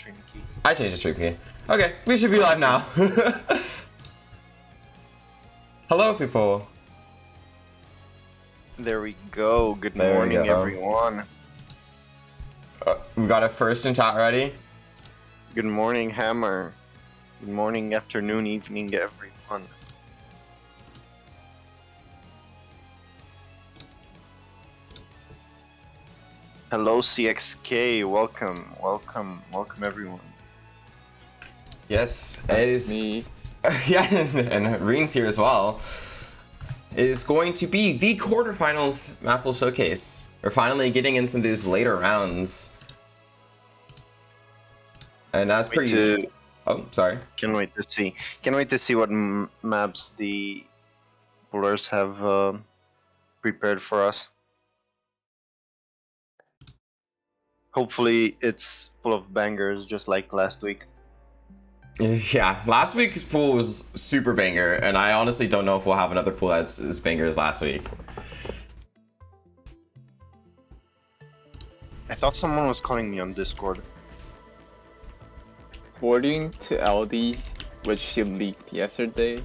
Stream key. I changed the stream key. Okay, we should be live now. Hello, people. There we go. Good There we morning, go. everyone. We got a first in chat ready. Good morning, Hammer. Good morning, afternoon, evening, everyone. Hello, CXK. Welcome, welcome, welcome, everyone. Yes, it is. Me. Yeah, and Reen's here as well. It is going to be the quarterfinals Mappool showcase. We're finally getting into these later rounds, and as per usual. Oh, sorry. Can't wait to see. Can't wait to see what maps the pullers have prepared for us. Hopefully, it's full of bangers, just like last week. Yeah, last week's pool was super banger, and I honestly don't know if we'll have another pool that's as banger as last week. I thought someone was calling me on Discord. According to LD, which she leaked yesterday,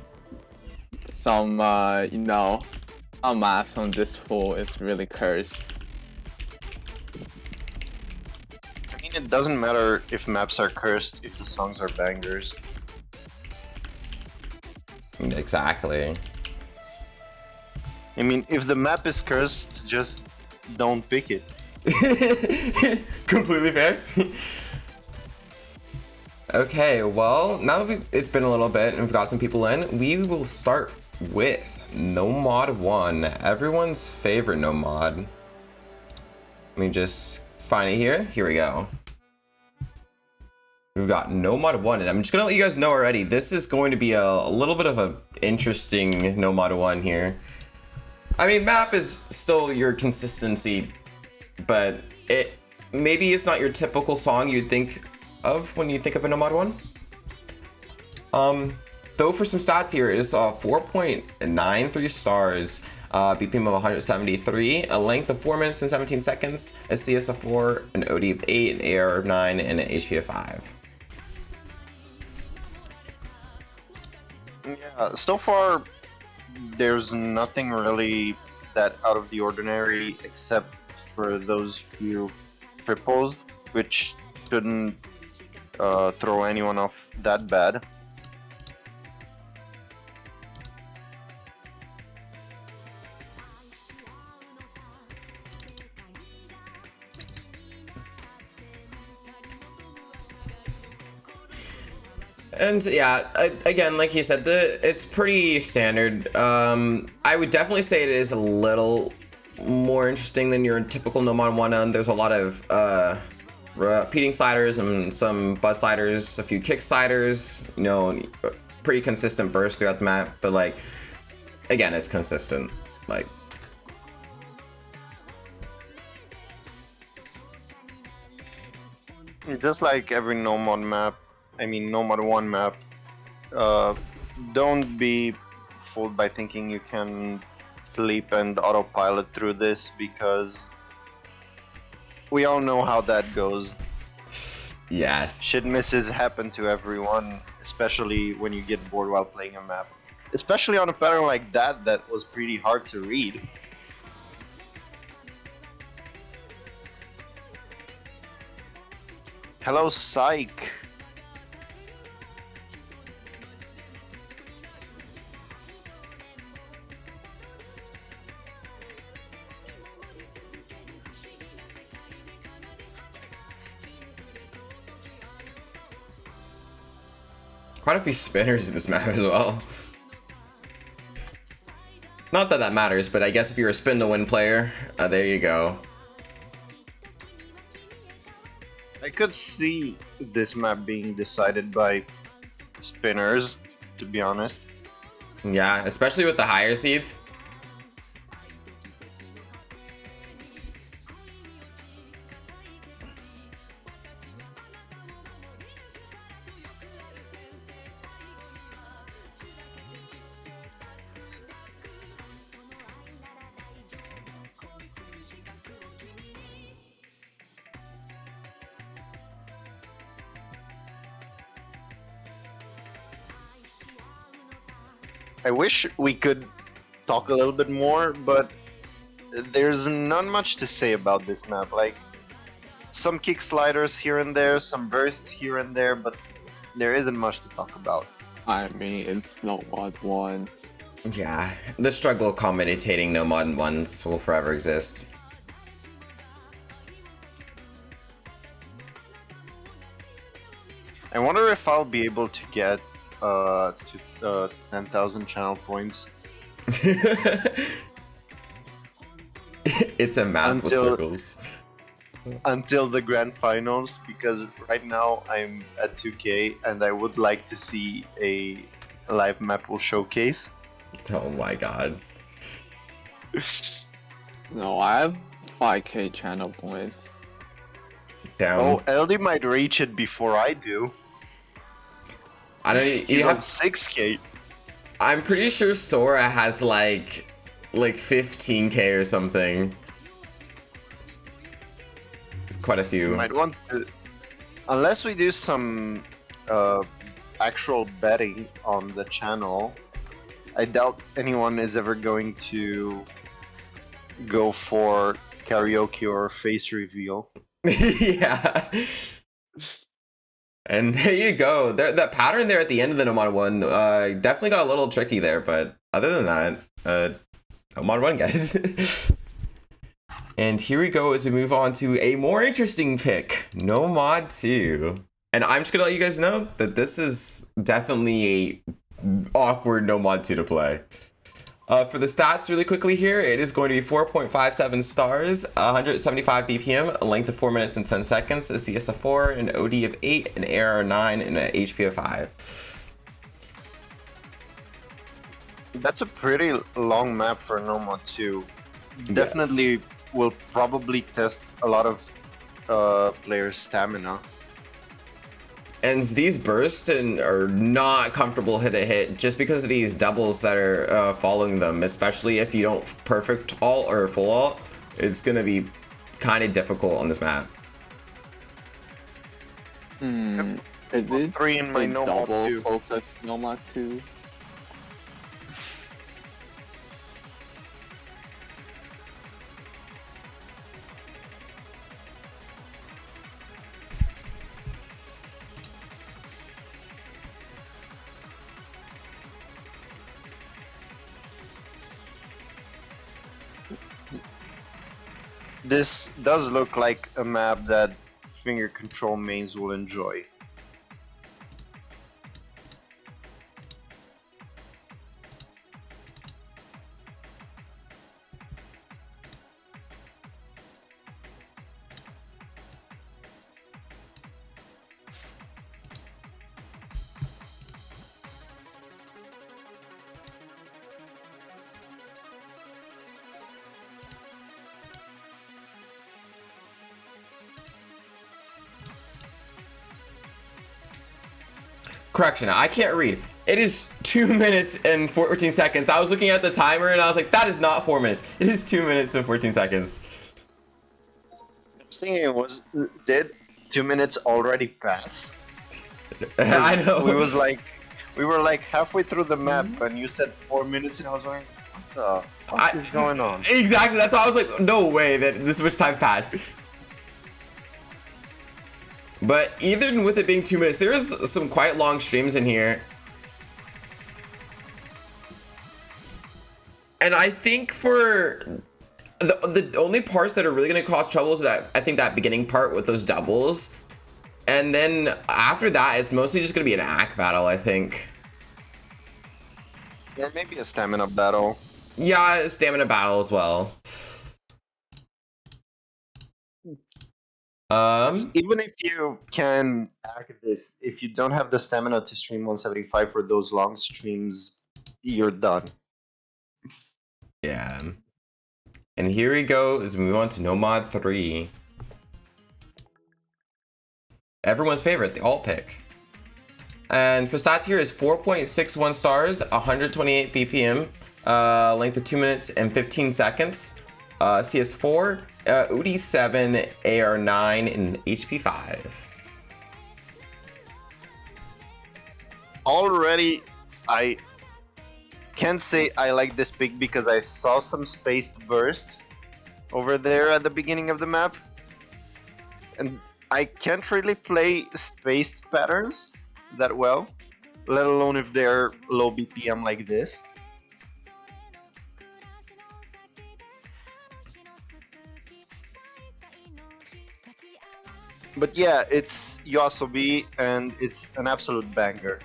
some some maps on this pool is really cursed. I mean, it doesn't matter if maps are cursed if the songs are bangers. Exactly. I mean, if the map is cursed, just don't pick it. Completely fair. Okay, well, now that it's been a little bit and we've got some people in, we will start with No Mod 1, everyone's favorite No Mod. Let me just find it here. Here we go. We've got No Mod 1, and I'm just gonna let you guys know already, this is going to be a little bit of a interesting No Mod 1 here. I mean, map is still your consistency, but maybe it's not your typical song you'd think of when you think of a No Mod 1. Though for some stats here, it is 4.93 stars, BPM of 173, a length of 4 minutes and 17 seconds, a CS of 4, an OD of 8, an AR of 9, and an HP of 5. Yeah, so far, there's nothing really that out of the ordinary except for those few triples, which shouldn't throw anyone off that bad. And yeah, again, like he said, it's pretty standard. I would definitely say it is a little more interesting than your typical No Mod 1. There's a lot of repeating sliders and some buzz sliders, a few kick sliders, you know, pretty consistent burst throughout the map. But like, again, it's consistent. Like, Just like every No Mod map, I mean No Mod 1 map, don't be fooled by thinking you can sleep and autopilot through this, because we all know how that goes. yes. Shit misses happen to everyone, especially when you get bored while playing a map. Especially on a pattern like that was pretty hard to read. Hello, Psych. Quite a few spinners in this map as well. Not that that matters, but I guess if you're a spin to win player, there you go. I could see this map being decided by spinners, to be honest. Yeah, especially with the higher seeds. I wish we could talk a little bit more, but there's not much to say about this map. Like, some kick sliders here and there, some bursts here and there, but there isn't much to talk about. I mean, it's no mod 1. Yeah, the struggle of commentating no mod ones will forever exist. I wonder if I'll be able to get to 10,000 channel points. It's a map with Until- circles. Until the grand finals, because right now I'm at 2K and I would like to see a live Mappool showcase. Oh my god. No, I have 5k channel points. Damn. Oh, LD might reach it before I do. I don't. He's You on have. 6K. I'm pretty sure Sora has like 15k or something. It's quite a You few. might want to, unless we do some actual betting on the channel. I doubt anyone is ever going to go for karaoke or face reveal. Yeah. And there you go. That pattern there at the end of the Nomad one definitely got a little tricky there, but other than that, Nomad one, guys. And here we go as we move on to a more interesting pick, Nomad 2. And I'm just gonna let you guys know that this is definitely a awkward Nomad 2 to play. For the stats really quickly here, it is going to be 4.57 stars, 175 BPM, a length of 4 minutes and 10 seconds, a CS of 4, an OD of 8, an AR of 9, and an HP of 5. That's a pretty long map for Nomad 2. Definitely will probably test a lot of players' stamina. And these bursts are not comfortable hit-to-hit just because of these doubles that are following them, especially if you don't perfect ult or full ult. It's going to be kind of difficult on this map. Is it 3 in my a Nomad double 2. focus Nomad 2? This does look like a map that finger control mains will enjoy. Correction, I can't read. It is 2 minutes and 14 seconds. I was looking at the timer and I was like, that is not 4 minutes. It is 2 minutes and 14 seconds. I was thinking, did 2 minutes already pass? I know. We were like halfway through the map and you said 4 minutes and I was like, what the fuck is going on? Exactly, that's why I was like, no way that this much time passed. But even with it being 2 minutes, there's some quite long streams in here. And I think for the only parts that are really going to cause trouble is that I think that beginning part with those doubles. And then after that, it's mostly just going to be an ACK battle, I think. Or maybe a stamina battle. Yeah, stamina battle as well. Even if you can hack this, if you don't have the stamina to stream 175 for those long streams, you're done. Yeah. And here we go as we move on to Nomad 3. Everyone's favorite, the alt pick. And for stats here is 4.61 stars, 128 BPM, length of 2 minutes and 15 seconds, CS4, OD7, AR9, and HP5. Already, I can't say I like this pick because I saw some spaced bursts over there at the beginning of the map, and I can't really play spaced patterns that well, let alone if they're low BPM like this. But yeah, it's Yoasobi and it's an absolute banger.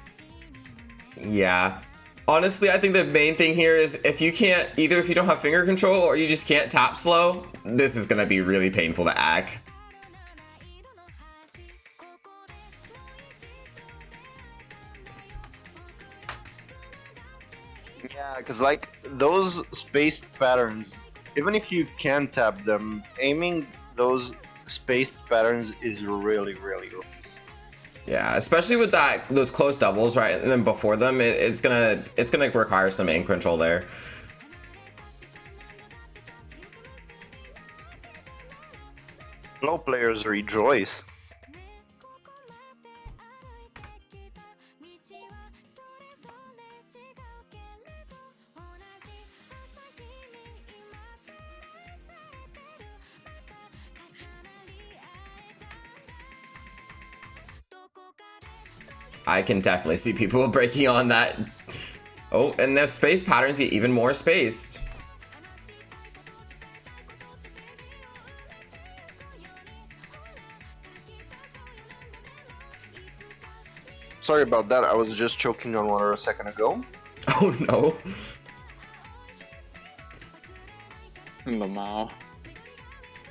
Yeah. Honestly, I think the main thing here is if you can't, either if you don't have finger control or you just can't tap slow, this is going to be really painful to act. Yeah, because like those spaced patterns, even if you can tap them, aiming those spaced patterns is really, really rough. Yeah, especially with those close doubles, right? And then before them, it's gonna require some aim control there. Low players rejoice. I can definitely see people breaking on that. Oh, and the space patterns get even more spaced. Sorry about that, I was just choking on water a second ago. Oh no. Lamau.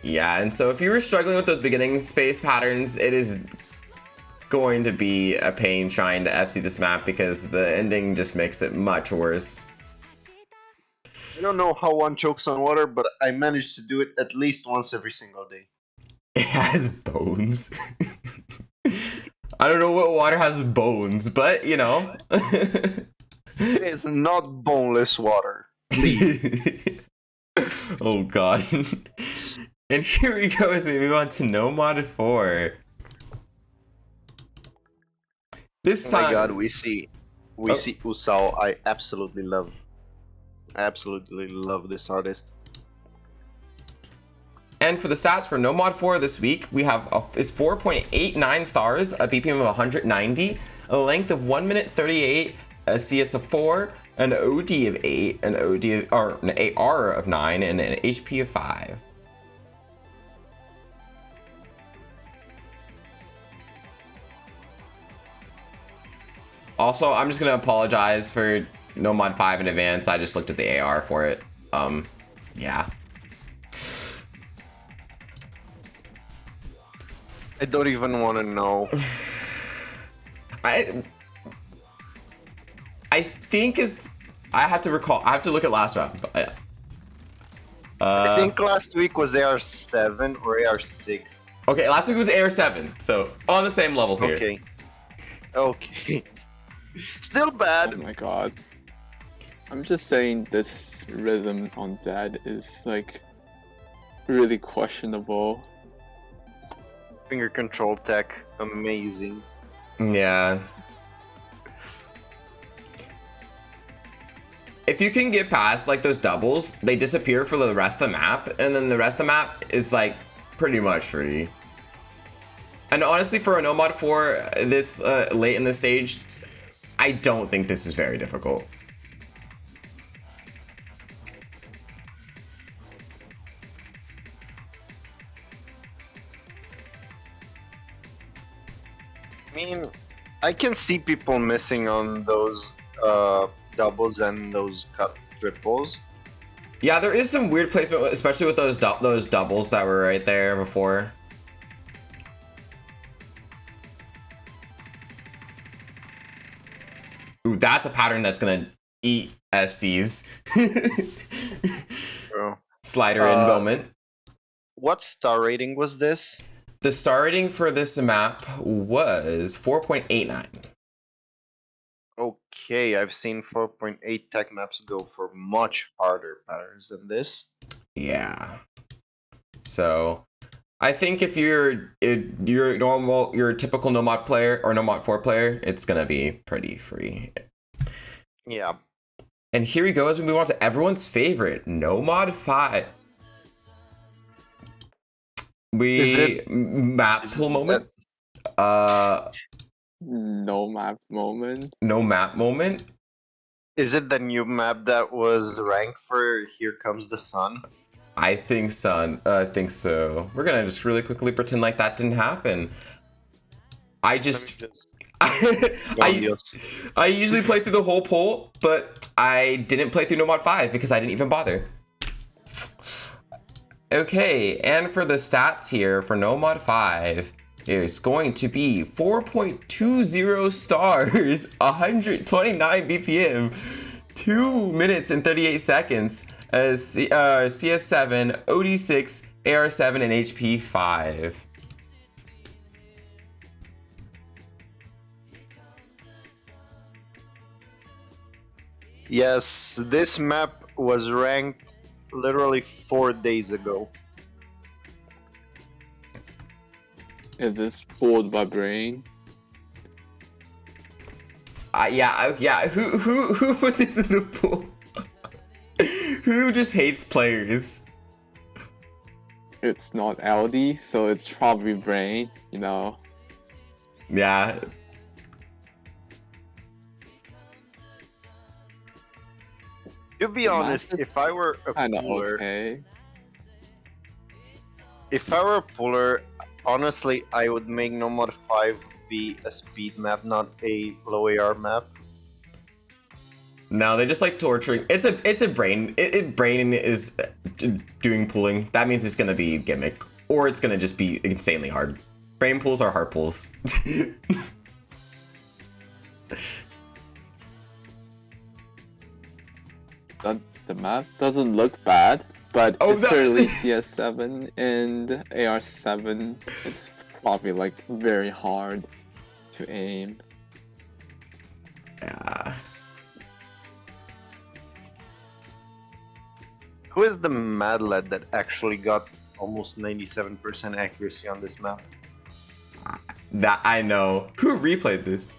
Yeah, and so if you were struggling with those beginning space patterns, it is going to be a pain trying to FC this map because the ending just makes it much worse. I don't know how one chokes on water, but I managed to do it at least once every single day. It has bones. I don't know what water has bones, but you know. It is not boneless water. Please. Oh god. And here we go as we move on to No Mod 4. This Oh my time, god, we see Usao. I absolutely love this artist. and for the stats for No Mod 4 this week, we have is 4.89 stars, a BPM of 190, a length of 1 minute 38, a CS of 4, an OD of 8, an AR of 9, and an HP of 5. Also, I'm just gonna apologize for No Mod 5 in advance. I just looked at the AR for it. Yeah. I don't even want to know. I think I have to recall. I have to look at last round. But, I think last week was AR7 or AR6. Okay, last week was AR7, so on the same level here. Okay. Okay. Still Oh bad. my god. I'm just saying this rhythm on Zed is like really questionable. Finger control tech, amazing. Yeah. If you can get past like those doubles, they disappear for the rest of the map, and then the rest of the map is like pretty much free. And honestly, for a No Mod 4 this late in the stage, I don't think this is very difficult. I mean, I can see people missing on those doubles and those cut triples. Yeah, there is some weird placement, especially with those doubles that were right there before. Ooh, that's a pattern that's gonna eat FCs. Bro. Slider in moment. What star rating was this? The star rating for this map was 4.89. Okay, I've seen 4.8 tech maps go for much harder patterns than this. Yeah. So I think if you're a typical No Mod player or No Mod 4 player, it's gonna be pretty free. Yeah. And here we go as we move on to everyone's favorite, No Mod 5. Map pool moment. No map moment. No map moment. Is it the new map that was ranked for Here Comes the Sun? I think so. We're gonna just really quickly pretend like that didn't happen. I usually play through the whole poll, but I didn't play through No Mod 5 because I didn't even bother. Okay, and for the stats here for No Mod 5, it's going to be 4.20 stars, 129 BPM, 2 minutes and 38 seconds, CS7, OD6, AR7, and HP 5. Yes, this map was ranked literally 4 days ago. Is this pulled by brain? Yeah. Who put this in the pool? Who just hates players? It's not LD, so it's probably brain, you know. Yeah. To be honest, if I were a puller, okay. if I were a puller, honestly, I would make No Mod 5 be a speed map, not a low AR map. No, they just like torturing. It's a brain. Brain is doing pooling. That means it's gonna be gimmick, or it's gonna just be insanely hard. Brain pools are hard pools. The map doesn't look bad, but Oh, it's certainly CS7 and AR7. It's probably like very hard to aim. Yeah. Who is the mad lad that actually got almost 97% accuracy on this map? That I know. Who replayed this?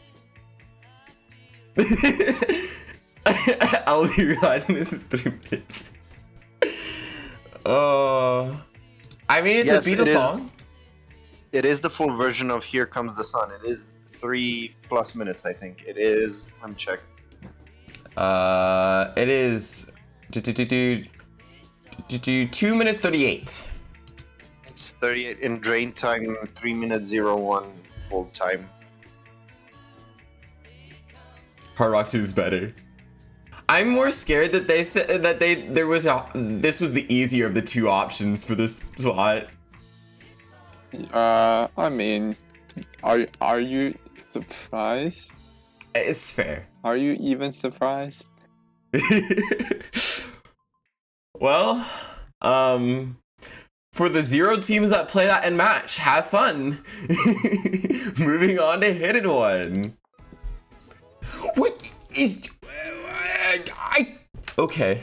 I'll be realizing this is 3 minutes. Oh, I mean, it's Yes, a Beatles song. It is the full version of Here Comes the Sun. It is 3+ minutes, I think. It is. Let me check. It is 2 minutes 38. It's 38 in drain time, 3 minutes 01 full time. Hard Rock 2 is better. I'm more scared that they said that this was the easier of the two options for this spot. I mean, are you surprised? It's fair. Are you even surprised? Well, for the 0 teams that play that and match, have fun. Moving on to Hidden One. What is... Okay.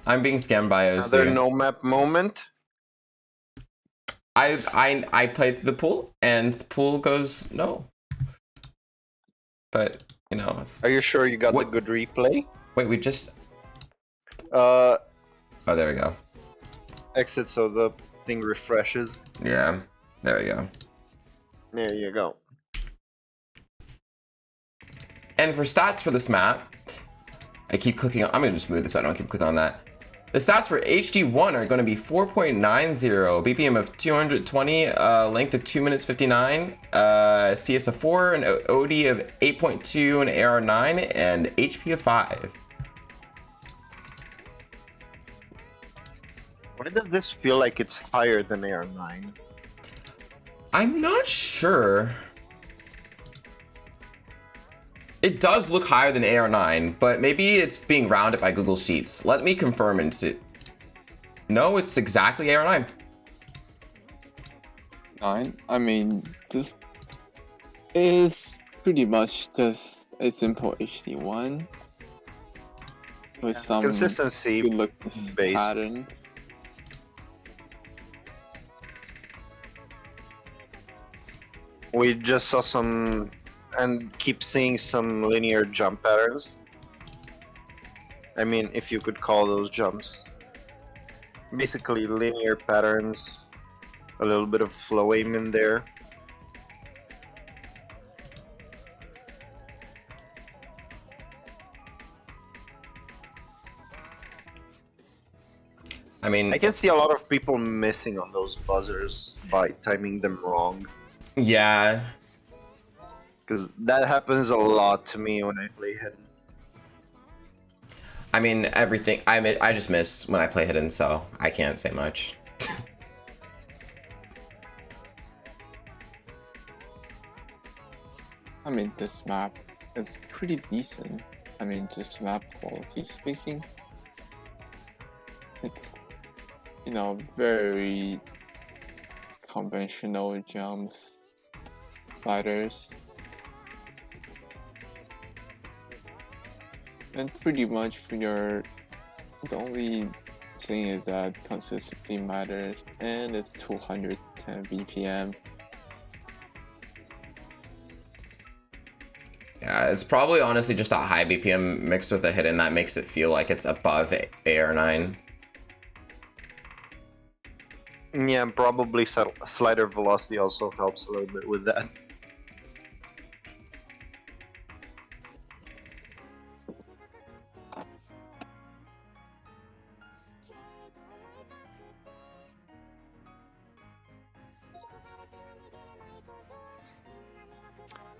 I'm being scammed by OC. Another no map moment. I played the pool, and the pool goes no. But, you know, it's... Are you sure you got the good replay? Wait, we just... Oh, there we go. Exit so the thing refreshes. Yeah, there we go. There you go. And for stats for this map, I keep clicking on... I'm going to just move this so I don't keep clicking on that. The stats for HD1 are going to be 4.90, BPM of 220, length of 2 minutes 59, CS of 4, an OD of 8.2, an AR 9, and HP of 5. Why does this feel like it's higher than AR9? I'm not sure. It does look higher than AR9, but maybe it's being rounded by Google Sheets. Let me confirm and see. No, it's exactly AR9. 9? I mean, this is pretty much just a simple HD1 with some consistency good look based pattern. We just saw some and keep seeing some linear jump patterns. I mean, if you could call those jumps. Basically linear patterns, a little bit of flow aim in there. I mean, I can see a lot of people missing on those buzzers by timing them wrong. yeah. Because that happens a lot to me when I play hidden. I mean, everything. I just miss when I play hidden, so I can't say much. I mean, this map is pretty decent. I mean, just map quality speaking. It's, you know, very conventional jumps, sliders. And pretty much for your, the only thing is that consistency matters, and it's 210 BPM. Yeah, it's probably honestly just that high BPM mixed with the hidden that makes it feel like it's above AR9. Yeah, and probably slider velocity also helps a little bit with that.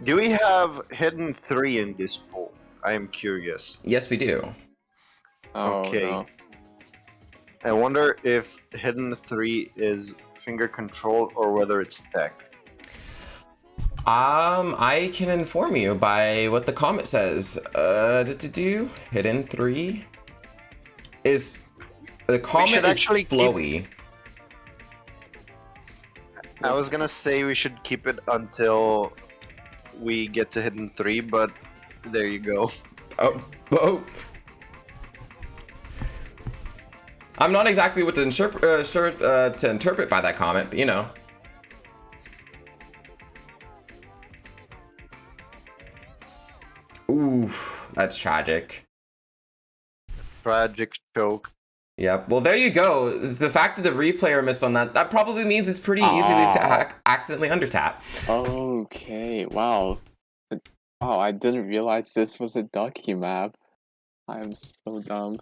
Do we have hidden 3 in this pool? I am curious. Yes, we do. Oh, Okay. no. I wonder if hidden 3 is finger controlled or whether it's tech. I can inform you by what the comment says. Hidden 3 is the comment should is actually flowy. I was gonna say we should keep it until we get to hidden 3, but there you go. Oh. I'm not exactly what to sure to interpret by that comment, but you know. Oof, that's tragic. Tragic choke. Yep. Well, there you go. It's the fact that the replayer missed on that. That probably means it's pretty easy to accidentally undertap. Okay, wow. Wow, I didn't realize this was a ducky map. I am so dumb.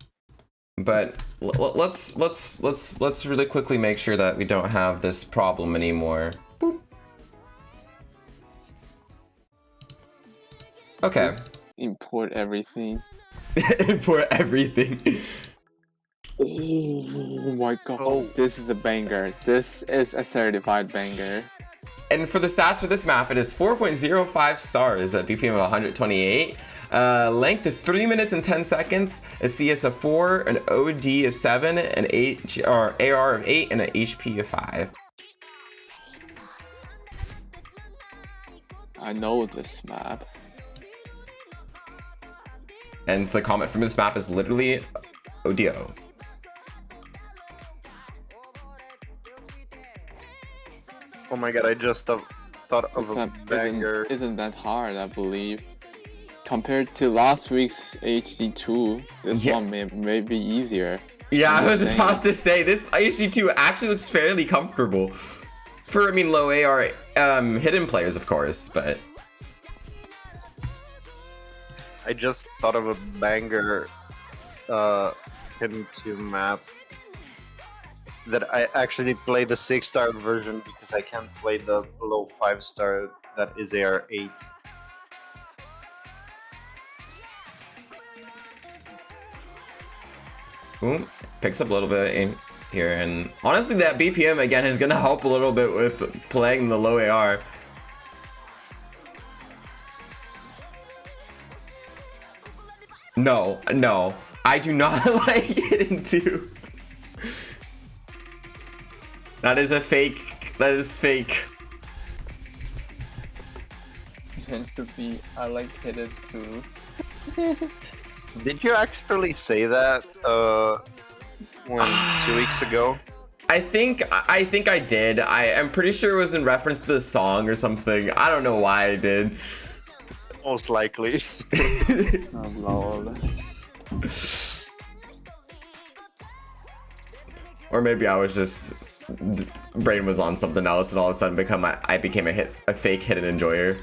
But let's really quickly make sure that we don't have this problem anymore. Boop. Okay. Import everything. Import everything. Oh my god, Oh. this is a banger. This is a certified banger. And for the stats for this map, it is 4.05 stars at BPM of 128. Length of 3 minutes and 10 seconds, a CS of 4, an OD of 7, an AR of 8, and an HP of 5. I know this map. And the comment from this map is literally ODO. Oh my god, I just thought of a banger. Isn't that hard, I believe. Compared to last week's HD2, this one may be easier. Yeah, I was about to say, this HD2 actually looks fairly comfortable. For, I mean, low AR hidden players, of course, but... I just thought of a banger hidden 2 map that I actually play the 6-star version because I can't play the low 5-star that is AR8. Ooh, picks up a little bit in here, and honestly that BPM again is gonna help a little bit with playing the low AR. No, I do not like Hidden 2. That is a fake. That is fake. Tends to be, I like Hidden 2. Did you actually say that 2 weeks ago? I think I did. I'm pretty sure it was in reference to the song or something. I don't know why I did. Most likely. Oh lol. Or maybe I was just brain was on something else, and all of a sudden I became a fake hidden enjoyer.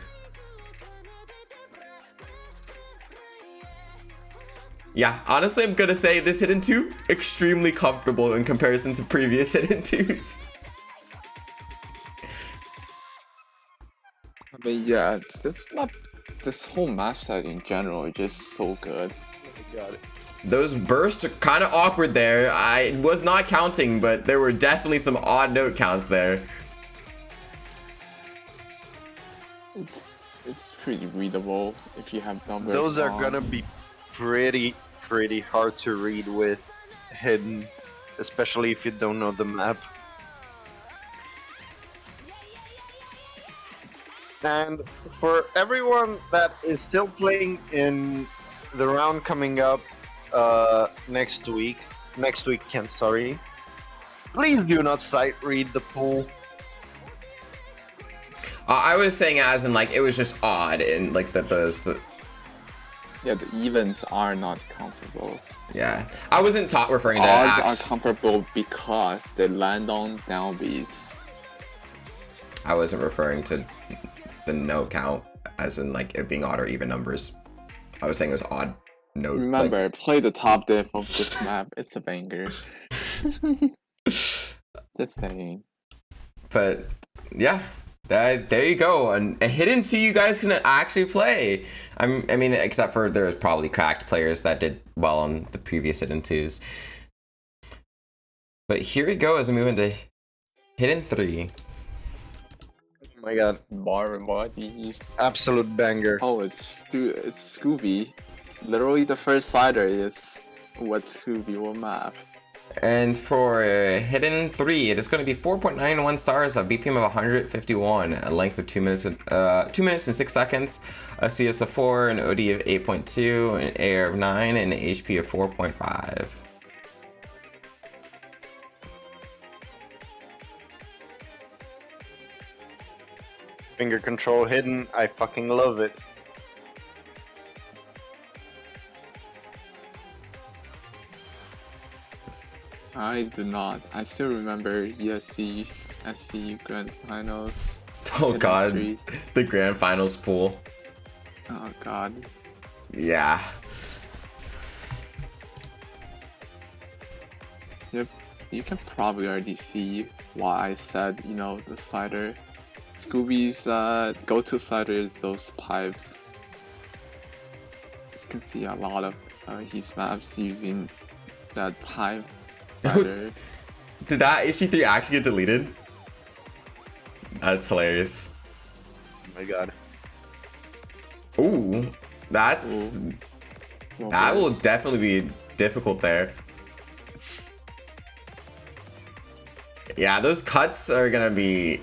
Yeah, honestly, I'm gonna say this hidden 2 extremely comfortable in comparison to previous hidden 2s. I mean, yeah, this whole map set in general is just so good. Those bursts are kind of awkward there. I was not counting, but there were definitely some odd note counts there. It's pretty readable if you have numbers. Those are on. gonna be pretty hard to read with hidden, especially if you don't know the map. And for everyone that is still playing in the round coming up next weekend, sorry, please do not sight read the pool. I was saying it as in like it was just odd and like Yeah, the events are not comfortable. yeah. I wasn't referring to Odds are comfortable because they land on downbeats. I wasn't referring to the note count as in like it being odd or even numbers. I was saying it was odd note. Remember, play the top diff of this map. It's a banger. Just saying. But yeah, there you go. And a hidden 2 you guys can actually play. I mean, except for there's probably cracked players that did well on the previous hidden 2s. But here we go as we move into hidden 3. Oh my god, Bar bodies. absolute banger. Oh, it's Scooby. Literally, the first slider is what Scooby will map. And for hidden 3, it is going to be 4.91 stars, a BPM of 151, a length of 2 minutes and 6 seconds, a CS of 4, an OD of 8.2, an AR of 9, and an HP of 4.5. Finger control hidden, I fucking love it. I do not. I still remember ESC, SC Grand Finals. Oh god, 3. the grand finals pool. Oh god. Yeah. Yep. You can probably already see why I said, you know, the slider. Scooby's go-to slider is those pipes. You can see a lot of his maps using that pipe slider. Did that HG3 actually get deleted? That's hilarious. Oh my god. Ooh, that's... Well, that will definitely be difficult there. Yeah, those cuts are gonna be...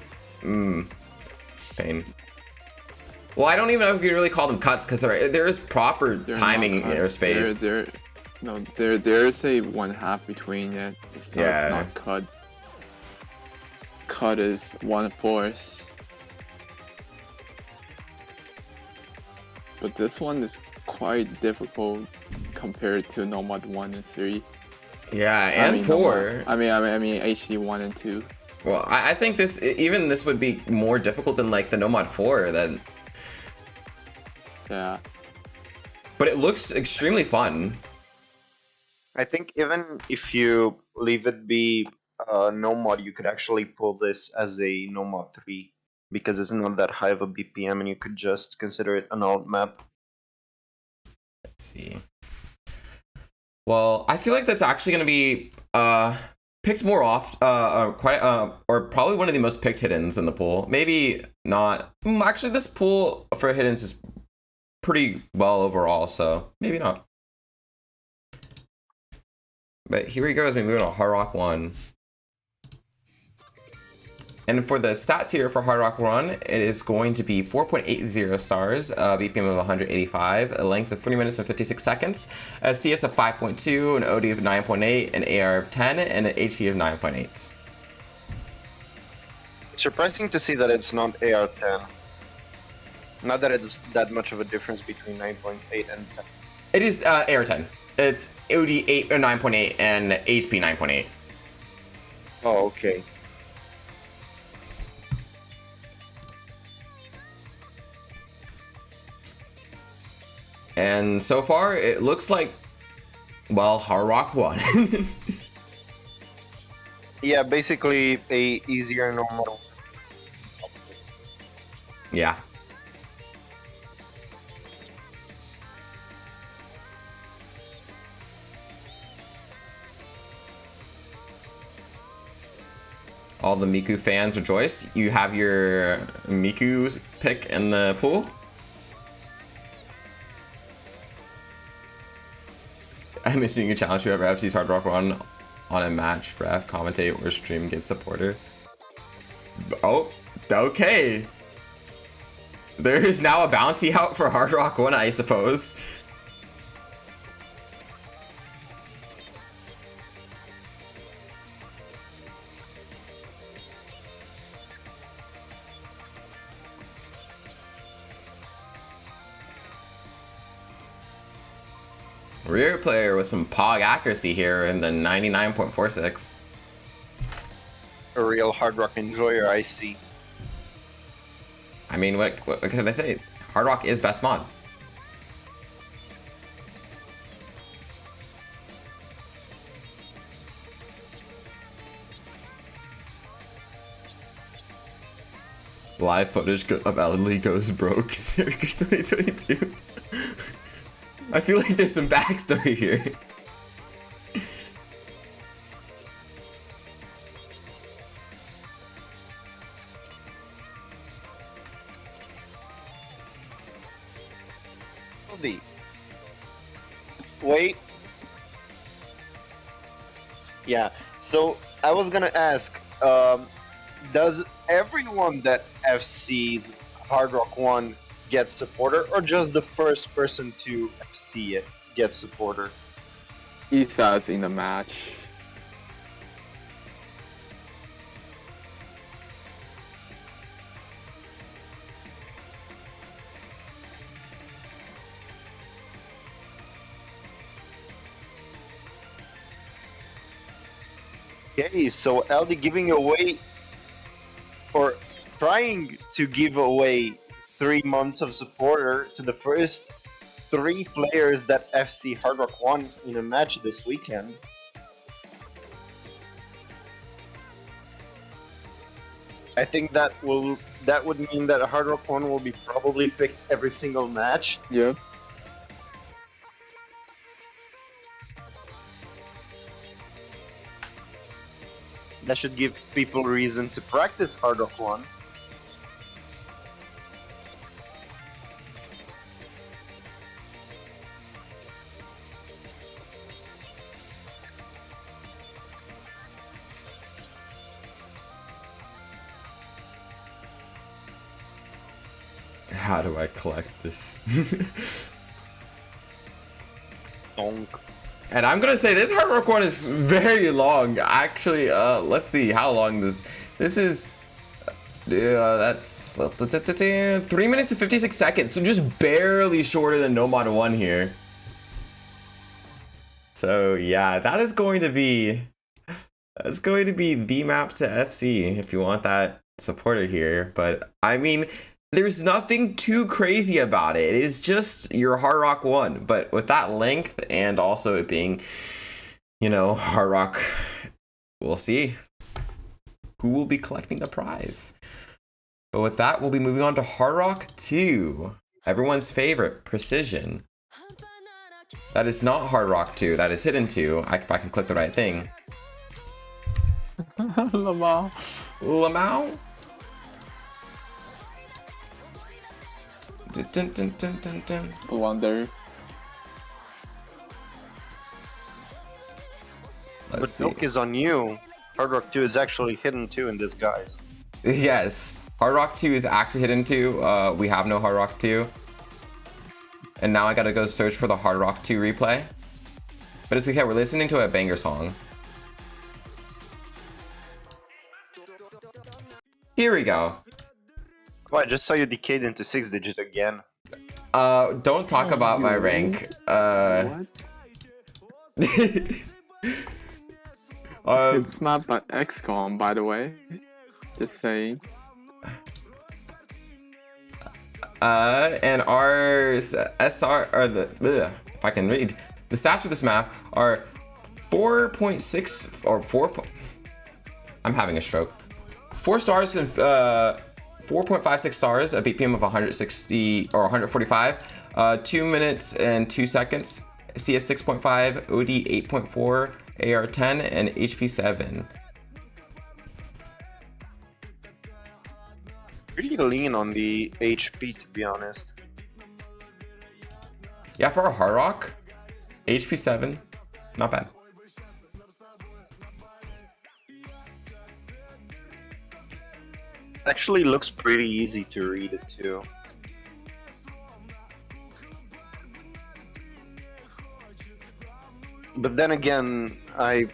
pain. Well, I don't even know if you can really call them cuts because there is proper they're timing not cuts. airspace. There's a 1/2 between it, so Yeah. it's not cut. Cut is 1/4. But this one is quite difficult compared to Nomad 1 and 3. Yeah, and 4. I mean HD 1 and 2. Well, I think this would be more difficult than like the Nomad 4 then. Yeah. But it looks extremely fun. I think even if you leave it be no mod, you could actually pull this as a no mod 3 because it's not that high of a BPM and you could just consider it an alt map. Let's see. Well, I feel like that's actually going to be picked more oft, or probably one of the most picked hiddens in the pool. Maybe not. Actually, this pool for hiddens is pretty well overall, so maybe not. But here we go as we move on to Hard Rock 1. And for the stats here for Hard Rock 1, it is going to be 4.80 stars, BPM of 185, a length of 3 minutes and 56 seconds, a CS of 5.2, an OD of 9.8, an AR of 10, and an HP of 9.8. Surprising to see that it's not AR10. Not that it's that much of a difference between 9.8 and 10. It is AR 10. It's OD 8 or 9.8 and HP 9.8. Oh, okay. And so far, it looks like, well, Hard Rock won. Yeah, basically a easier normal. Yeah. All the Miku fans rejoice. You have your Miku pick in the pool. I'm missing a challenge whoever FC's Hard Rock Run on a match, ref, commentate, or stream gets supporter. Oh, okay. There is now a bounty out for Hard Rock 1, I suppose. Rear player with some pog accuracy here in the 99.46. A real Hard Rock enjoyer, I see. I mean, what can I say? Hard Rock is best mod. Live footage of Ellie goes broke circa 2022. I feel like there's some backstory here. Wait. Yeah, so I was gonna ask, does everyone that FC's Hard Rock 1 get supporter, or just the first person to FC it get supporter? He says in the match. Okay, so LD giving away, or trying to give away 3 months of supporter to the first 3 players that FC Hard Rock won in a match this weekend. I think that would mean that Hard Rock 1 will be probably picked every single match. Yeah. That should give people reason to practice Hard Rock 1. How do I collect this? Donk. And I'm gonna say this Hard Rock 1 is very long. Actually, let's see how long this is. That's 3 minutes and 56 seconds, so just barely shorter than No Mod 1 here. So yeah, that is going to be the map to FC if you want that supporter here. But I mean, there's nothing too crazy about it. It is just your Hard Rock 1, but with that length and also it being, you know, Hard Rock, we'll see who will be collecting the prize. But with that, we'll be moving on to Hard Rock 2, everyone's favorite, Precision. That is not Hard Rock 2, that is Hidden 2, if I can click the right thing. Lamau. Lamau? Dun, dun, dun, dun, dun. Blunder. Let's But see. Milk is on you. Hard Rock 2 is actually Hidden 2 in disguise. Yes, Hard Rock 2 is actually Hidden 2. We have no Hard Rock 2. And now I gotta go search for the Hard Rock 2 replay. But it's okay, we're listening to a banger song. Here we go. Oh, I just saw you decayed into 6-digit again. Don't talk about my rank. What? It's map by XCOM, by the way. Just saying. And our SR, or if I can read, the stats for this map are 4.6 or 4. I'm having a stroke. 4 stars and 4.56 stars, a BPM of 160 or 145, 2 minutes and 2 seconds, CS 6.5, OD 8.4, AR 10, and HP 7. Pretty lean on the HP, to be honest. Yeah, for a hard rock, HP 7, not bad. Actually looks pretty easy to read it too. But then again, I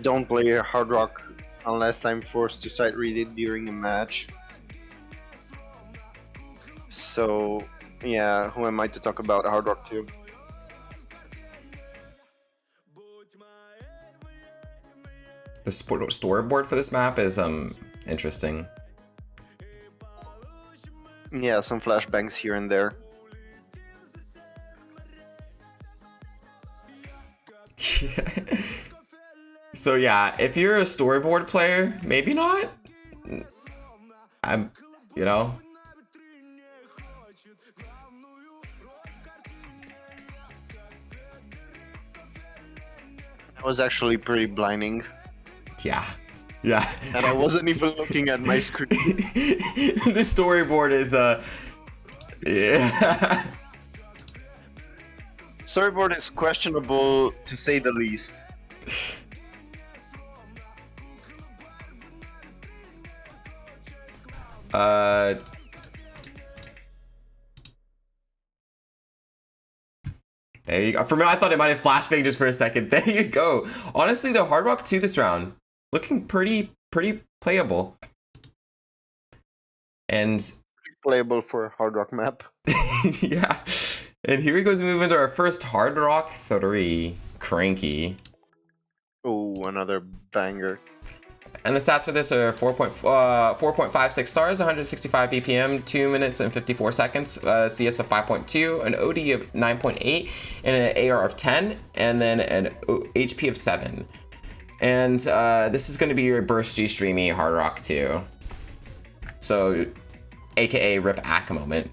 don't play a hard rock unless I'm forced to sight read it during a match. So yeah, who am I to talk about hard rock too? The storyboard for this map is interesting. Yeah, some flashbangs here and there. So yeah, if you're a storyboard player, maybe not. You know. That was actually pretty blinding. Yeah. Yeah. And I wasn't even looking at my screen. The storyboard is yeah. Storyboard is questionable to say the least. There you go. For me, I thought it might have flashbang just for a second. There you go. Honestly, the hard rock 2 this round looking pretty playable. And Playable for a hard rock map. yeah. And here we go to move into our first hard rock 3, Cranky. Oh, another banger. And the stats for this are 4.56 stars, 165 BPM, 2 minutes and 54 seconds, CS of 5.2, an OD of 9.8, and an AR of 10, and then an HP of 7. And this is going to be your bursty, streamy hard rock 2. So, aka Rip Ack moment.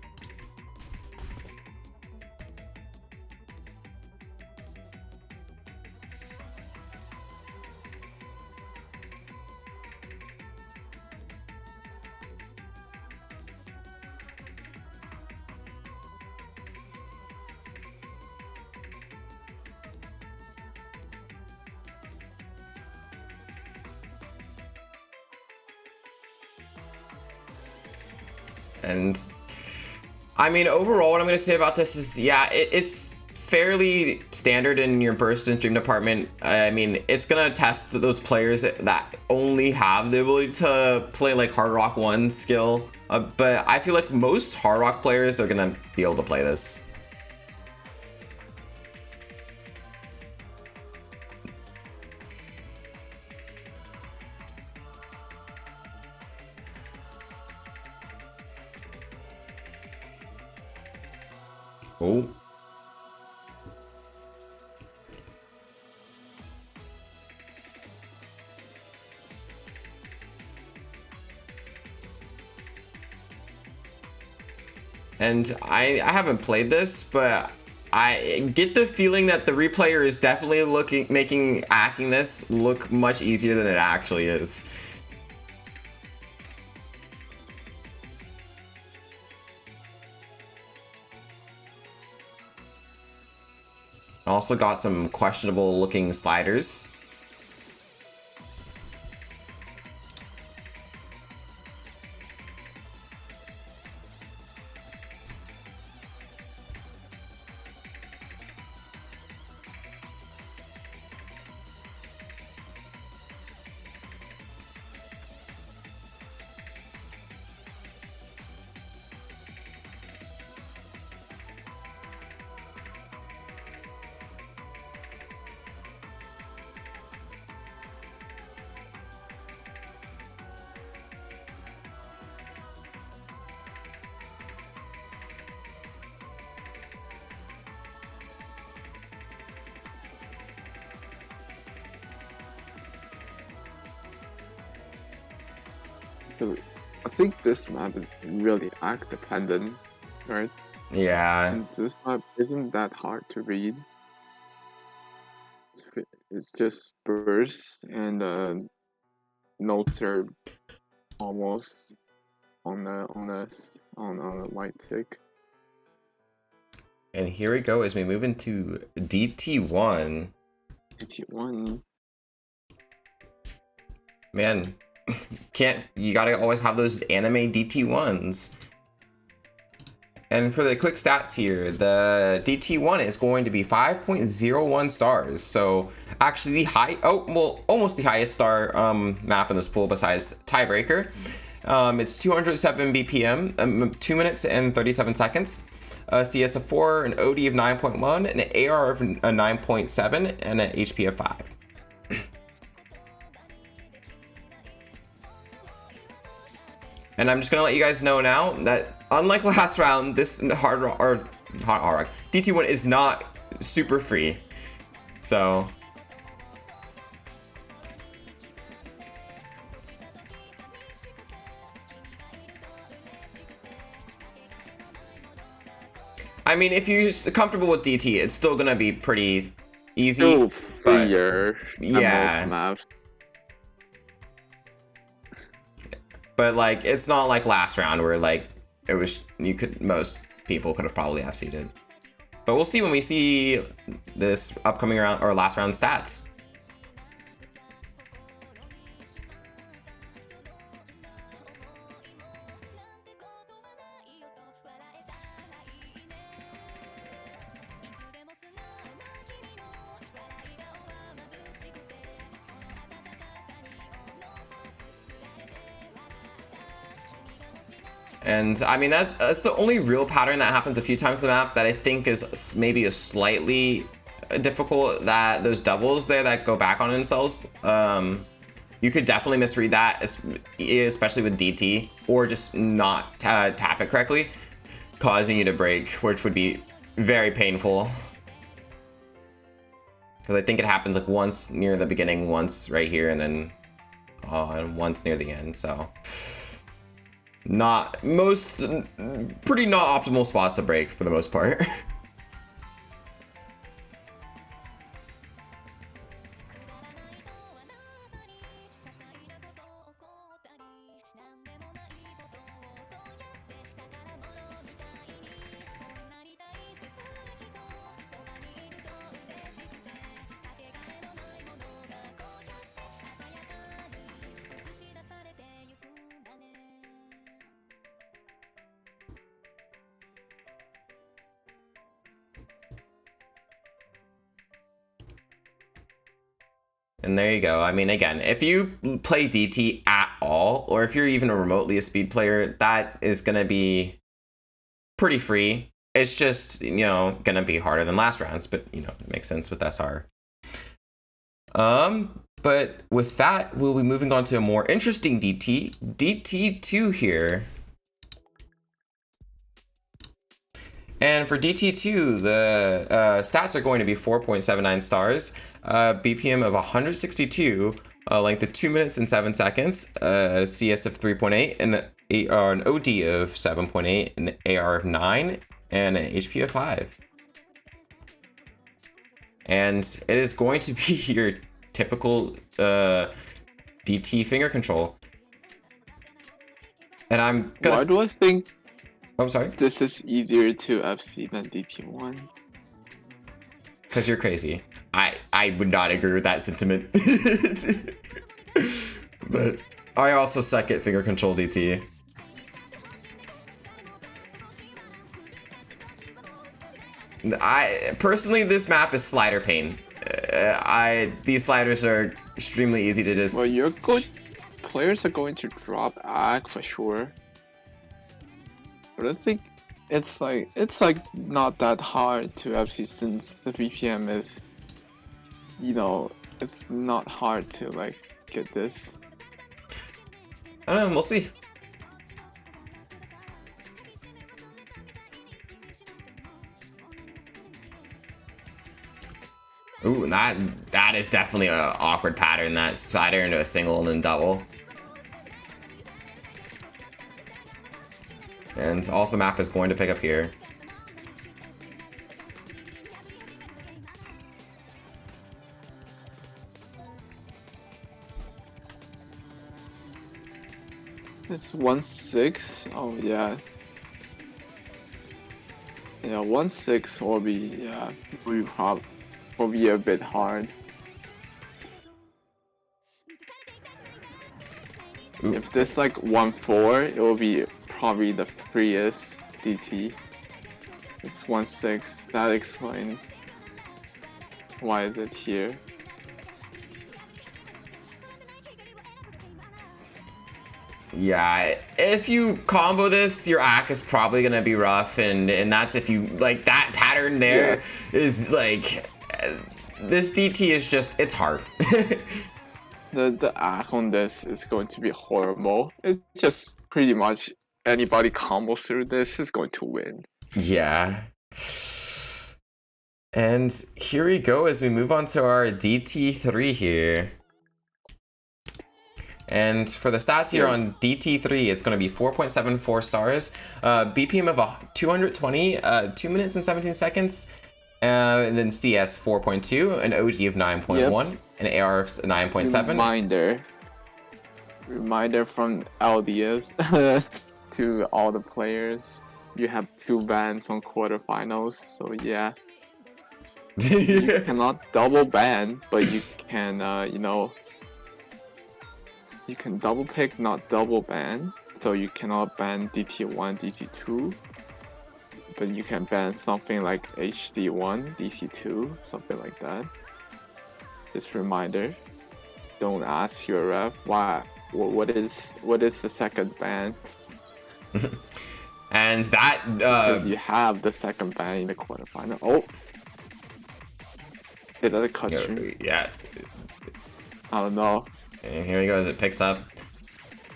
And I mean, overall, what I'm going to say about this is, yeah, it's fairly standard in your burst and stream department. I mean, it's going to test those players that only have the ability to play like Hard Rock 1 skill. But I feel like most Hard Rock players are going to be able to play this. Oh. And I haven't played this, but I get the feeling that the replayer is definitely making hacking this look much easier than it actually is. Also got some questionable looking sliders. So I think this map is really act dependent, right? Yeah. Since this map isn't that hard to read. It's just burst and notes are almost on a white tick. And here we go as we move into DT1. DT1. Man, you gotta always have those anime DT1s. And for the quick stats here, the DT1 is going to be 5.01 stars. So actually almost the highest star map in this pool besides Tiebreaker. It's 207 BPM, 2 minutes and 37 seconds. CS of 4, an OD of 9.1, an AR of 9.7, and an HP of 5. And I'm just gonna let you guys know now that unlike last round, this hard rock DT1 is not super free. So I mean, if you're comfortable with DT, it's still gonna be pretty easy. Still freer than most maps. But like, it's not like last round where like most people could have probably have seeded. But we'll see when we see this upcoming round or last round stats. And I mean, that's the only real pattern that happens a few times in the map that I think is maybe a slightly difficult, that those doubles there that go back on themselves. You could definitely misread that, especially with DT, or just not tap it correctly, causing you to break, which would be very painful. Because I think it happens like once near the beginning, once right here, and then once near the end, so. Pretty not optimal spots to break for the most part. And there you go. I mean, again, if you play DT at all, or if you're even remotely a speed player, that is going to be pretty free. It's just, going to be harder than last rounds, but, it makes sense with SR. But with that, we'll be moving on to a more interesting DT. DT2 here. And for DT2, the stats are going to be 4.79 stars, BPM of 162, length of 2 minutes and 7 seconds, CS of 3.8, and an OD of 7.8, an AR of 9, and an HP of 5. And it is going to be your typical DT finger control. And I'm gonna... Why do I think I'm sorry? this is easier to FC than DT1? Because you're crazy. I would not agree with that sentiment. But I also suck at finger control DT. Personally, this map is slider pain. These sliders are extremely easy to just... Well, players are going to drop ag for sure. But I think it's like not that hard to FC since the BPM is, it's not hard to like get this. I don't know, we'll see. Ooh, that is definitely an awkward pattern, that slider into a single and then double. and also the map is going to pick up here. It's 1-6. Oh yeah. Yeah, 1-6 will be will be a bit hard. Ooh. If this like 1-4, it will be probably the freest DT. It's 1-6. That explains why is it here. Yeah, if you combo this, your ACK is probably gonna be rough, and that's if you like that pattern there is like this DT is just it's hard. The ACK on this is going to be horrible. It's just pretty much anybody combos through this is going to win. Yeah. And here we go as we move on to our DT3 here. And for the stats here on DT3, it's going to be 4.74 stars, BPM of 220, 2 minutes and 17 seconds, and then CS 4.2, an OG of 9.1, an AR of 9.7. Reminder from LDS to all the players. You have 2 bans on quarterfinals, so yeah. You cannot double ban, but you can, you know, you can double pick, not double ban. So you cannot ban DT1, DT2, but you can ban something like HD1, DT2, something like that. Just reminder, don't ask your ref what is the second ban. And that because you have the second ban in the quarterfinal. Oh, is that a custom? Yeah. I don't know. And here he goes, it picks up.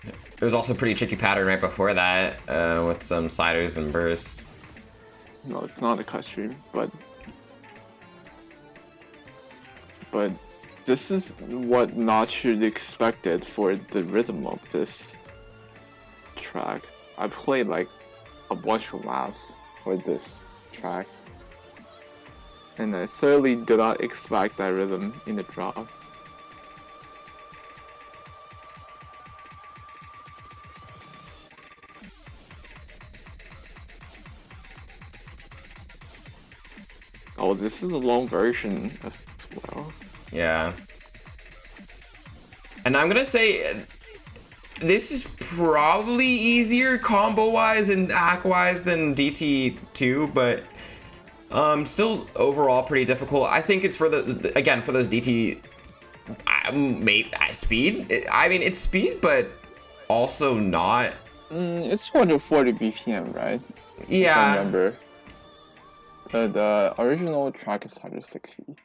It was also a pretty tricky pattern right before that, with some sliders and burst. No, it's not a cut stream, but this is what not should expected for the rhythm of this track. I played like a bunch of maps for this track, and I certainly did not expect that rhythm in the drop. Oh, this is a long version as well. Yeah. And I'm gonna say this is probably easier combo-wise and hack-wise than DT2, but still overall pretty difficult. I think it's for the again for those DT speed. I mean, it's speed, but also not. It's 240 BPM, right? Yeah. I remember. The original track is 160.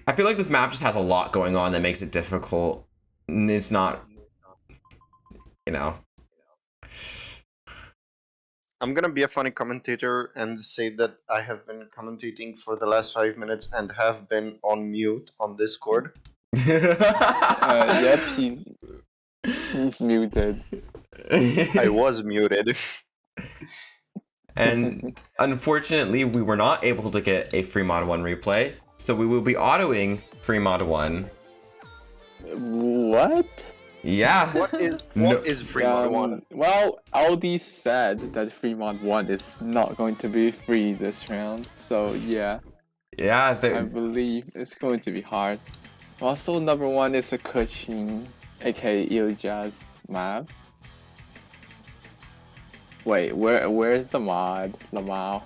I feel like this map just has a lot going on that makes it difficult. And it's not, you know. I'm gonna be a funny commentator and say that I have been commentating for the last 5 minutes and have been on mute on Discord. Yep, he's muted. I was muted. And unfortunately, we were not able to get a free mod 1 replay, so we will be autoing free mod 1. What? Yeah. What is free mod 1? Well, Aldi said that free mod 1 is not going to be free this round, so yeah. Yeah, I believe it's going to be hard. Also, number 1 is a Kuching, aka Iljaz map. Wait, where's the mod, Lamau?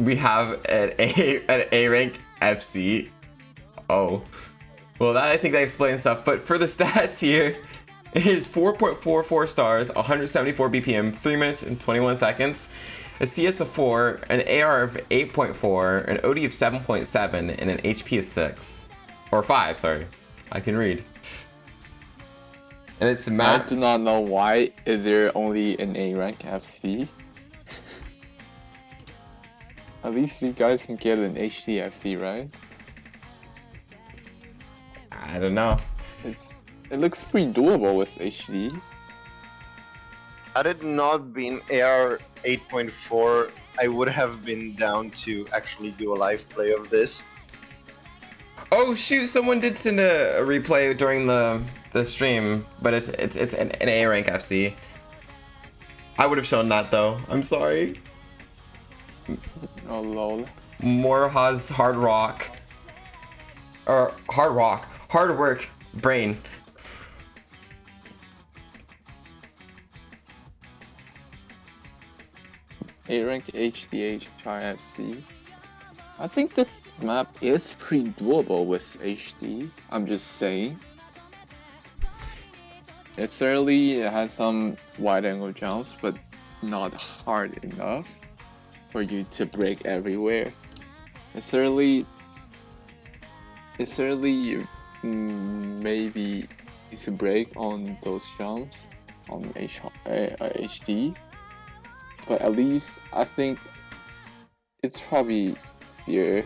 we have an A rank FC. Oh. Well, that I think that explains stuff. But for the stats here, it is 4.44 stars, 174 BPM, 3 minutes and 21 seconds, a CS of 4, an AR of 8.4, an OD of 7.7, and an HP of 6. Or 5, sorry. I can read. And it's a I map. do not know why is there only an A rank FC. At least you guys can get an HDFC, right? I don't know. It looks pretty doable with HD. Had it not been AR 8.4, I would have been down to actually do a live play of this. Oh shoot! Someone did send a replay during the stream, but it's an A rank FC. I would have shown that though. I'm sorry. Oh lol. Morha's hard rock. Or hard work, brain. A rank HDH RFC. I think this map is pretty doable with HD. I'm just saying. It certainly has some wide angle jumps, but not hard enough for you to break everywhere. It certainly maybe easy to break on those jumps on HD, but at least I think it's probably easier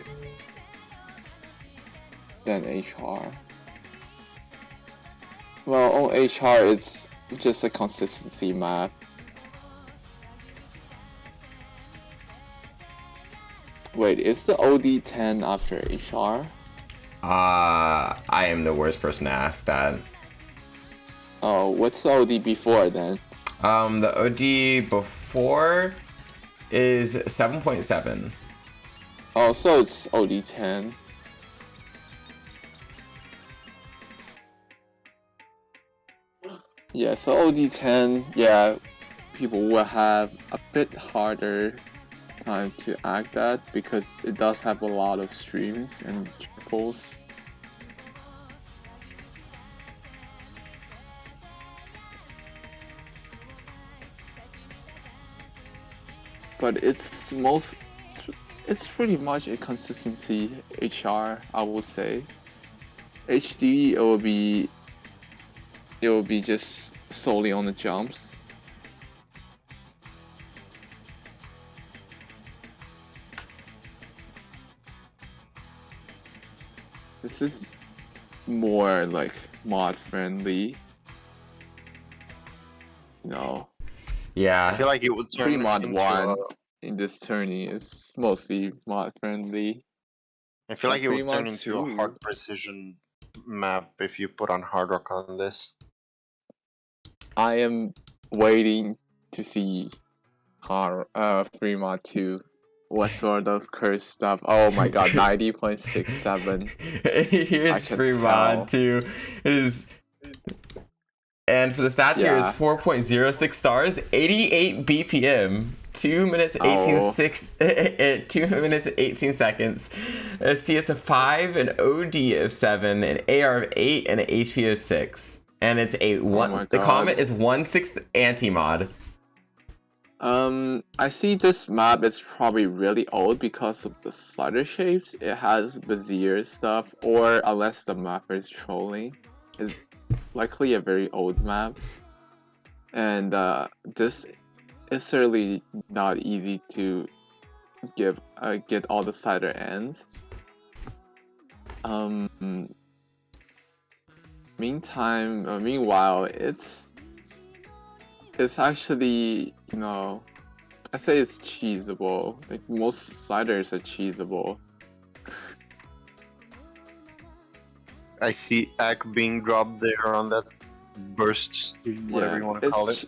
than HR. Well, on HR it's just a consistency map. Wait, is the OD 10 after HR? I am the worst person to ask that. Oh, what's the OD before then? The OD before is 7.7. Oh, so it's OD 10. Yeah, so OD 10, yeah, people will have a bit harder time to act that because it does have a lot of streams and triples. But it's pretty much a consistency HR, I would say. HD it will be just solely on the jumps. This is more like mod friendly. You know. Yeah. I feel like it would turn Pre-mod into 1 in this tourney is mostly mod friendly. I feel like it would turn Pre-mod into a 2. hard precision map if you put on hard rock on this. I am waiting to see Fremont 2. What sort of cursed stuff? Oh my god, 90.67. Here's I free can mod tell. 2 is, and for the stats here is Yeah. 4.06 stars, 88 BPM, 2 minutes 18 Oh. 2 minutes 18 seconds, a CS of 5, an OD of 7, an AR of 8, and an HP of 6. And it's a one. my The God. Comet is 1/6 anti-mod. I see this map is probably really old because of the slider shapes. It has Vizier stuff, or unless the mapper is trolling, it's likely a very old map. And this is certainly not easy to get all the slider ends. Meanwhile, it's actually, you know, I say it's cheesable. Like most sliders are cheesable. I see Ack being dropped there on that burst stream, whatever you want to call it.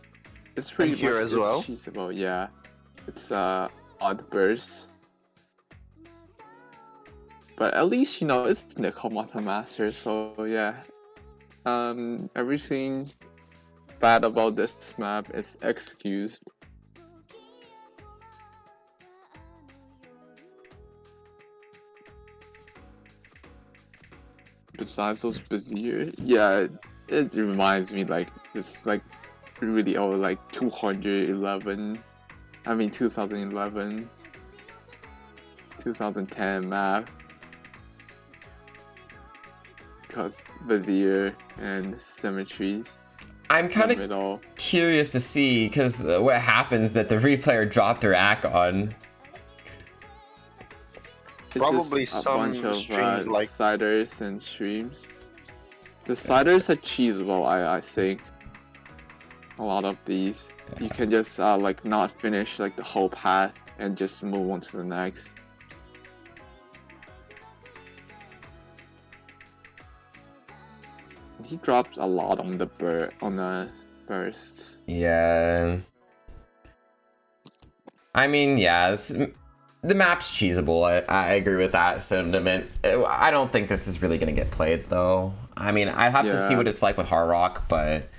It's pretty And here much as just well? cheesable. Yeah, it's odd burst. But at least, you know, it's Nicomata Master, so yeah. Everything bad about this map is excused. Besides those Vizier, yeah, it reminds me like this like really old like 2011 2010 map. Because Vizier and symmetries. I'm kind of curious to see, because what happens that the replayer dropped their ack on. It's Probably just a some bunch of streams like sliders and streams. The sliders are cheesable, I think. A lot of these. You can just like not finish like the whole path and just move on to the next. He drops a lot on the bursts. Yeah. I mean, yeah, the map's cheesable. I agree with that sentiment. I don't think this is really gonna get played though. I mean, I have to see what it's like with Hard Rock, but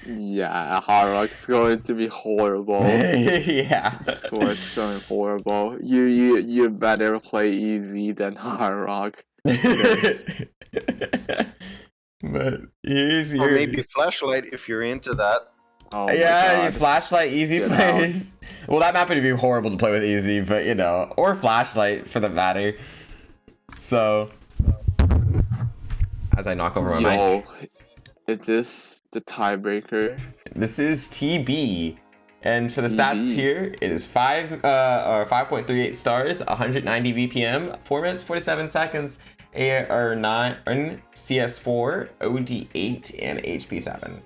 yeah, Hard Rock's going to be horrible. yeah, It's going horrible. You better play easy than Hard Rock. But here's or maybe Flashlight if you're into that. Oh yeah, Flashlight easy plays. Well, that map would be horrible to play with easy, but you know, or Flashlight for the matter. So, as I knock over my mic, is this the tiebreaker? This is TB, and for the stats here, it is 5.38 stars, 190 BPM, 4 minutes 47 seconds, AR9, CS4, OD8, and HP7.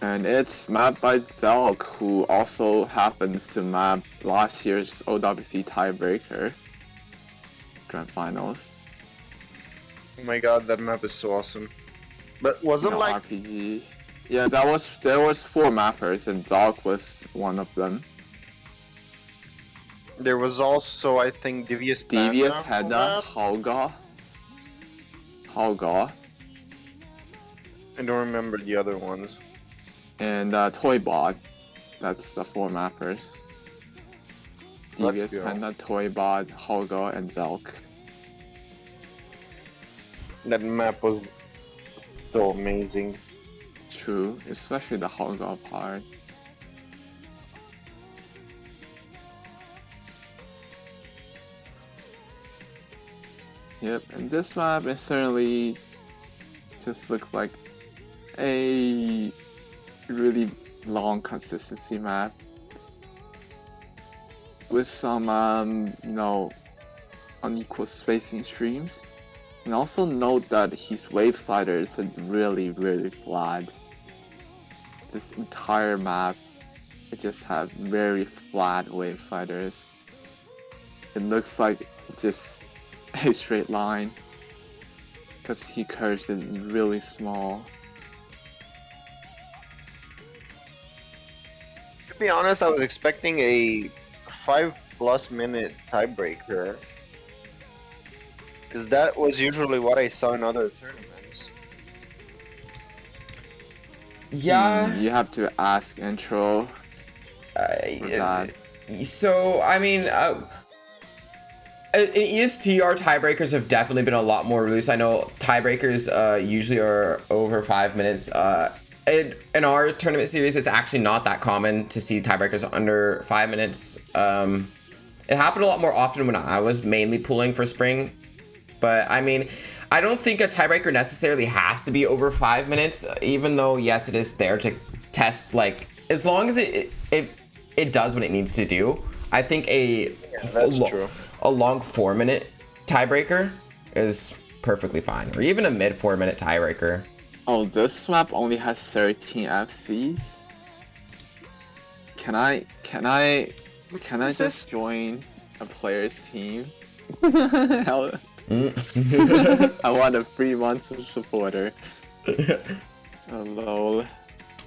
And it's mapped by Zelk, who also happens to map last year's OWC tiebreaker grand finals. Oh my god, that map is so awesome. But wasn't like RPG. Yeah, there was 4 mappers and Zelk was one of them. There was also, I think, Devious Panda, Hauga. I don't remember the other ones. And Toybot. That's the 4 mappers. Devious Panda, Toybot, Hauga, and Zelk. That map was so amazing. True, especially the Hauga part. Yep, and this map is certainly just looks like a really long consistency map with some unequal spacing streams. And also note that his wave sliders are really flat. This entire map, it just has very flat wave sliders. It looks like just a straight line because he curves it really small. To be honest, I was expecting a 5+ minute tiebreaker, because that was usually what I saw in other tournaments. Yeah. You have to ask intro for that. So, I mean, in EST, our tiebreakers have definitely been a lot more loose. I know tiebreakers usually are over 5 minutes. In our tournament series, it's actually not that common to see tiebreakers under 5 minutes. It happened a lot more often when I was mainly pooling for spring. But I mean, I don't think a tiebreaker necessarily has to be over 5 minutes, even though yes, it is there to test, like, as long as it does what it needs to do. I think that's true. A long 4 minute tiebreaker is perfectly fine, or even a mid 4 minute tiebreaker. Oh, this map only has 13 FCs. Can I just join a player's team? I want a 3 months of supporter. Oh, lol.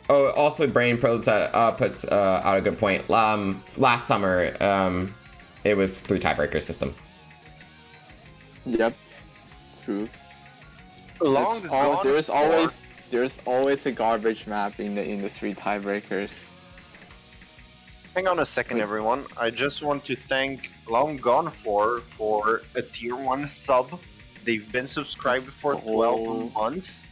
Oh, also Brain puts out a good point. Last summer, it was 3 tiebreaker system. Yep, true. There's always a garbage map in the industry tiebreakers. Hang on a second, everyone. I just want to thank Long Gone for a tier 1 sub. They've been subscribed for 12 months.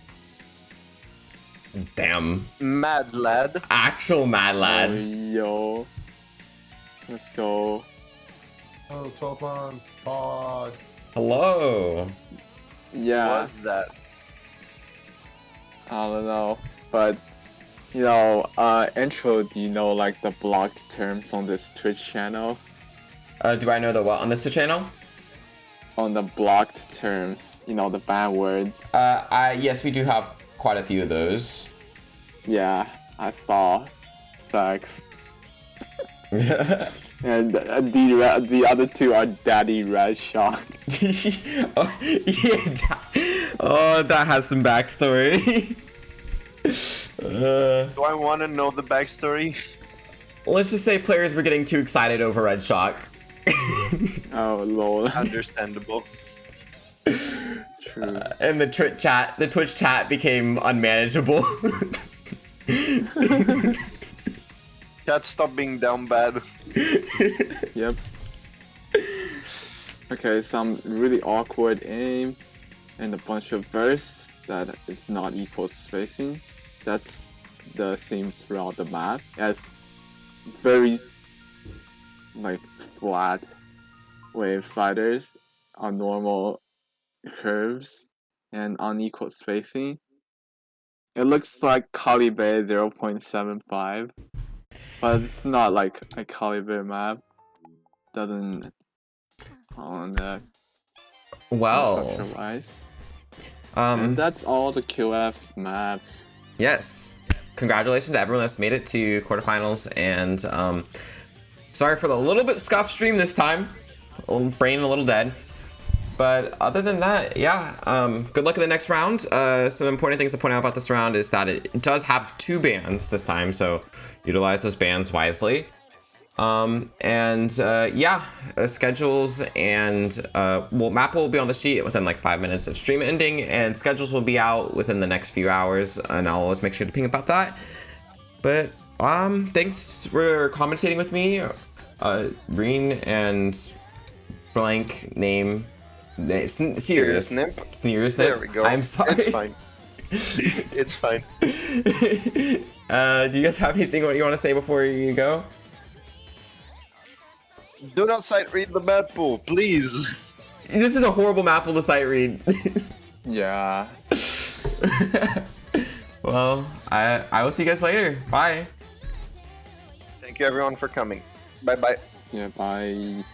Damn. Mad lad. Actual mad lad. Oh, yo. Let's go. Oh, 12 months. Pod. Hello. Yeah. What's that? I don't know, but intro, do you know like the blocked terms on this Twitch channel? Do I know the what on this channel? On the blocked terms. the bad words. Yes, we do have quite a few of those. Yeah, I saw. Sucks. And the other two are Daddy Red Shock. Oh, yeah. Oh, that has some backstory. Do I want to know the backstory? Let's just say players were getting too excited over Red Shock. Oh lol. Understandable. True. And the Twitch chat became unmanageable. Chat, stop being down bad. Yep. Okay, some really awkward aim and a bunch of bursts that is not equal spacing. That's the theme throughout the map. As very like flat wave sliders on normal curves and unequal spacing. It looks like Kali Bay 0.75, but it's not like a Kali Bay map. Doesn't on that Well, structure-wise. And that's all the QF maps. yes. Congratulations to everyone that's made it to quarterfinals, and sorry for the little bit scuffed stream this time. Brain a little dead. But other than that, yeah, good luck in the next round. Some important things to point out about this round is that it does have 2 bans this time, so utilize those bans wisely. Schedules and, Mappool will be on the sheet within like 5 minutes of stream ending, and schedules will be out within the next few hours, and I'll always make sure to ping about that. But, thanks for commentating with me, Reen and blank name. Serious Snip. Sneers. There we go. I'm sorry. It's fine. It's fine. Do you guys have anything you want to say before you go? Do not sight read the Mappool, please. This is a horrible map to sight read. Yeah. Well, I will see you guys later. Bye. Thank you everyone for coming. Bye bye. Yeah, bye.